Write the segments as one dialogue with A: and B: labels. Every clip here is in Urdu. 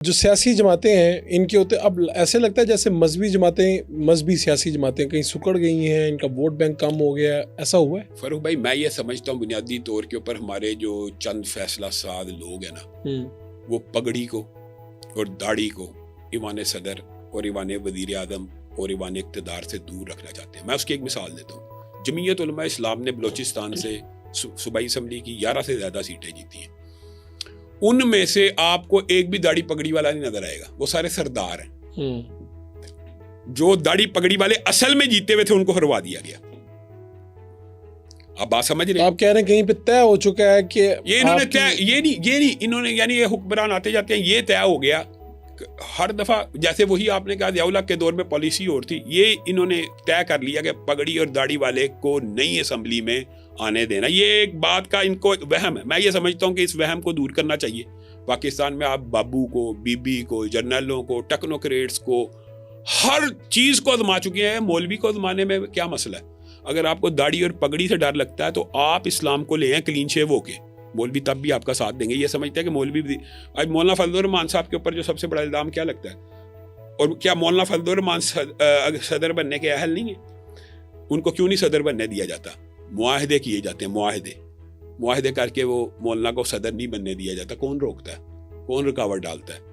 A: جو سیاسی جماعتیں ہیں ان کے ہوتے اب ایسے لگتا ہے جیسے مذہبی سیاسی جماعتیں کہیں سکڑ گئی ہیں، ان کا ووٹ بینک کم ہو گیا ہے، ایسا ہوا ہے؟
B: فاروق بھائی میں یہ سمجھتا ہوں بنیادی طور کے اوپر ہمارے جو چند فیصلہ ساز لوگ ہیں نا، وہ پگڑی کو اور داڑھی کو ایوان صدر اور ایوان وزیر اعظم اور ایوان اقتدار سے دور رکھنا چاہتے ہیں۔ میں اس کی ایک مثال دیتا ہوں۔ جمعیت علماء اسلام نے بلوچستان سے صوبائی اسمبلی کی 11 سے زیادہ سیٹیں جیتی ہیں۔ ان میں سے آپ کو ایک بھی داڑھی پگڑی والا نہیں نظر آئے گا، وہ سارے سردار ہیں۔ جو داڑھی پگڑی والے اصل میں جیتے ہوئے تھے ان کو ہروا دیا گیا۔ آپ بات سمجھ رہے ہیں؟
A: آپ کہہ رہے ہیں کہیں پہ طے ہو چکا ہے کہ
B: یہ انہوں نے یہ نہیں انہوں نے یعنی یہ حکمران آتے جاتے ہیں، یہ طے ہو گیا ہر دفعہ، جیسے وہی آپ نے کہا ضیاء الحق کے دور میں پالیسی اور تھی، یہ انہوں نے طے کر لیا کہ پگڑی اور داڑھی والے کو نئی اسمبلی میں آنے دینا۔ یہ ایک بات کا ان کو وہم ہے۔ میں یہ سمجھتا ہوں کہ اس وہم کو دور کرنا چاہیے۔ پاکستان میں آپ بابو کو، بی بی کو، جرنلوں کو، ٹیکنوکریٹس کو، ہر چیز کو آزما چکے ہیں۔ مولوی کو آزمانے میں کیا مسئلہ ہے؟ اگر آپ کو داڑھی اور پگڑی سے ڈر لگتا ہے تو آپ اسلام کو لے ہیں کلین شیو ہو کے، مولوی تب بھی آپ کا ساتھ دیں گے۔ یہ سمجھتے ہیں کہ مولوی بھی، آج مولانا فضل الرحمان صاحب کے اوپر جو سب سے بڑا الزام کیا لگتا ہے، اور کیا مولانا فضل الرحمان صدر بننے کے اہل نہیں ہیں؟ ان کو کیوں نہیں صدر بننے دیا جاتا؟ معاہدے کیے جاتے ہیں، معاہدے کر کے وہ مولانا کو صدر نہیں بننے دیا جاتا۔ کون روکتا ہے؟ کون رکاوٹ ڈالتا ہے؟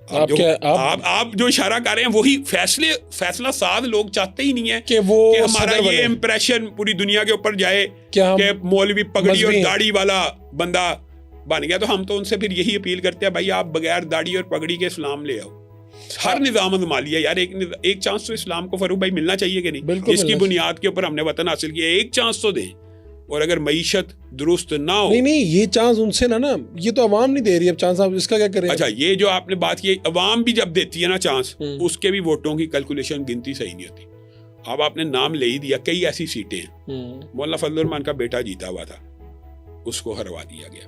B: آپ جو اشارہ کر رہے ہیں وہی فیصلہ ساز لوگ چاہتے ہی نہیں ہیں کہ ہمارا یہ امپریشن پوری دنیا کے اوپر جائے کہ مولوی پگڑی اور داڑھی والا بندہ بن گیا۔ تو ہم تو ان سے پھر یہی اپیل کرتے ہیں، بھائی آپ بغیر داڑھی اور پگڑی کے اسلام لے آؤ۔ ہر نظام آزما لیا یار، ایک چانس تو اسلام کو فاروق بھائی ملنا چاہیے کہ نہیں؟ اس کی بنیاد کے اوپر ہم نے وطن حاصل کیا، ایک چانس تو دیں۔ اور اگر معیشت درست نہ ہو،
A: نہیں یہ چانس ان سے نا یہ تو عوام نہیں دے رہی، اب چانس آپ اس کا کیا کریں؟
B: اچھا، یہ جو آپ نے بات کی، عوام بھی جب دیتی ہے نا چانس، اس کے بھی ووٹوں کی کیلکولیشن گنتی صحیح نہیں ہوتی۔ اب آپ نے نام لے ہی دیا، کئی ایسی سیٹیں ہیں۔ مولانا فضل الرحمان کا بیٹا جیتا ہوا تھا، اس کو ہروا دیا گیا۔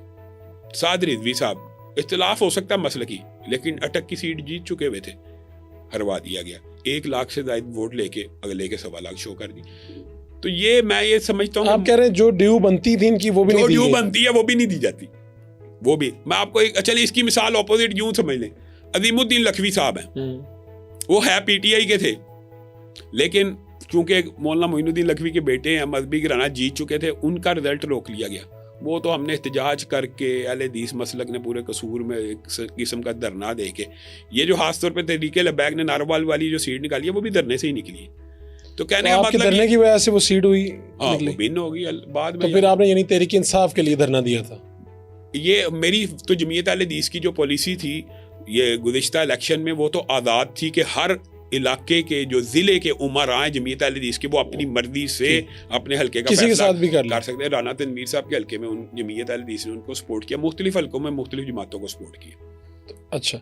B: سعد رضوی صاحب، اختلاف ہو سکتا ہے مسلکی، لیکن اٹک کی سیٹ جیت چکے ہوئے تھے، ہروا دیا گیا۔ 1 لاکھ سے زائد ووٹ لے کے اگلے کے 1.25 لاکھ شو کر دی۔ تو یہ میں یہ سمجھتا ہوں،
A: آپ کہہ رہے ہیں جو ڈیو بنتی تھی ان کی وہ بھی نہیں دی،
B: جو ڈیو بنتی ہے وہ بھی نہیں دی جاتی۔ وہ بھی میں آپ کو چلیے اس کی مثال اپوزٹ یوں سمجھ لیں، عظیم الدین لکھوی صاحب ہیں، وہ ہے پی ٹی آئی کے تھے، لیکن چونکہ مولانا معین الدین لکھوی کے بیٹے ہیں، مذہبی گھرانہ جیت چکے تھے، ان کا رزلٹ روک لیا گیا۔ وہ تو ہم نے احتجاج کر کے، اہل حدیث مسلک نے پورے قصور میں ایک قسم کا دھرنا دے کے، یہ جو خاص طور پہ تحریک لبیک نے ناروال والی جو سیٹ نکالی ہے وہ بھی دھرنے سے ہی نکلی ہے۔ تو کہنے کا مطلب
A: دھرنے کی وجہ سے وہ سیٹ ہوئی،
B: بن ہوگی بعد میں۔
A: تو پھر آپ نے یعنی تحریک انصاف کے لیے دھرنا دیا تھا؟
B: یہ میری تو جمعیت اہل حدیث کی جو پالیسی تھی یہ گزشتہ الیکشن میں، وہ تو آزاد تھی کہ ہر علاقے کے جو ضلع کے عمرا ہیں جمعیت اہل حدیث کے، وہ اپنی مرضی سے اپنے حلقے کا فیصلہ کر سکتے ہیں۔ رانا تنویر صاحب کے حلقے میں جمعیت اہل حدیث نے ان کو سپورٹ کیا، مختلف حلقوں میں مختلف جماعتوں کو سپورٹ کیا۔
A: اچھا۔